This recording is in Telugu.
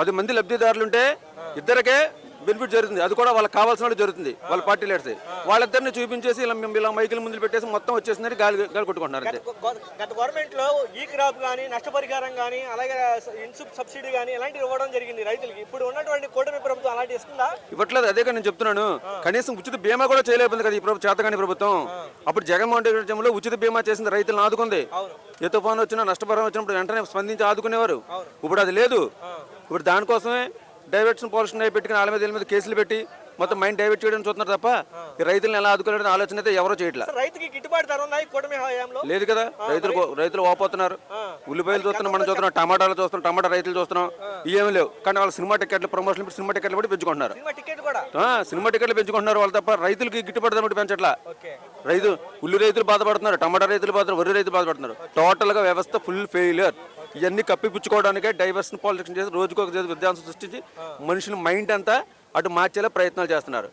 10 మంది లబ్ధిదారులు ఉంటే ఇద్దరికే బెనిఫిట్ జరుగుతుంది. అది కూడా వాళ్ళకి కావాల్సిన జరుగుతుంది. వాళ్ళ పార్టీ లీడర్స్ వాళ్ళిద్దరిని చూపించేసి ఇలా మైకుల ముందు పెట్టేసి మొత్తం వచ్చేసిందని గాలి కొట్టుకుంటున్నారు అంతే. గత గవర్నమెంట్ లో ఈ క్రాప్ కానీ నష్టపరిహారం కానీ అలాగే ఇన్సూప్ సబ్సిడీ కానీ ఇలాంటివి ఇవ్వడం జరిగింది రైతులకి. ఇప్పుడు ఉన్నటువంటి కూటమి ప్రభుత్వం అలాంటి ఇస్తుందా? ఇవ్వట్లేదు. అదే కానీ నేను చెప్తున్నాను. కనీసం ఉచిత బీమా కూడా చేయలేకపోయింది కదా ఈ చేతగాని ప్రభుత్వం. అప్పుడు జగన్మోహన్ రెడ్డి రాజ్యంలో ఉచిత బీమా చేసింది, రైతులను ఆదుకుంది. ఏ తుఫాను వచ్చినా నష్టపరిహారం వచ్చినప్పుడు వెంటనే స్పందించి ఆదుకునేవారు. ఇప్పుడు అది లేదు. ఇప్పుడు దానికోసమే డైవర్షన్ పాలసీ పెట్టుకుని వాళ్ళ మీద కేసులు పెట్టి మొత్తం మైండ్ డైవర్ట్ చేయడం చూస్తున్నారు తప్ప ఈ రైతులను ఎలా ఆదుకోవాలని ఆలోచన అయితే ఎవరో చేయట్లేదు. రైతుకి గిట్టుబాటు ధర ఉందా ఈ కూటమి హయాంలో? లేదు కదా. రైతులు ఓపోతున్నారు. ఉల్లిపాయలు చూస్తున్నాం, మనం చూస్తున్నాం, టమాటాలు చూస్తున్నాం, టమాటా రైతులు చూస్తున్నాం. ఏమీ లేవు. కానీ వాళ్ళు సినిమా టికెట్లు ప్రమోషన్ సినిమా టికెట్లు కూడా పెంచుకుంటున్నారు. సినిమా టికెట్లు పెంచుకుంటున్నారు వాళ్ళు తప్ప రైతులకి గిట్టుబాటు ధర పెంచట్లా. ఉల్లి రైతులు బాధపడుతున్నారు, టమాటా రైతులు బాధపడుతున్నారు, వరి రైతులు బాధపడుతున్నారు. టోటల్ గా వ్యవస్థ ఫుల్ ఫెయిలియర్. ఇవన్నీ కప్పిపుచ్చుకోవడానికే డైవర్షన్ పాలిటిక్స్ చేసి రోజుకొక విధ్వంసం సృష్టించి మనుషుల మైండ్ అంతా అటు మార్చేలా ప్రయత్నాలు చేస్తున్నారు.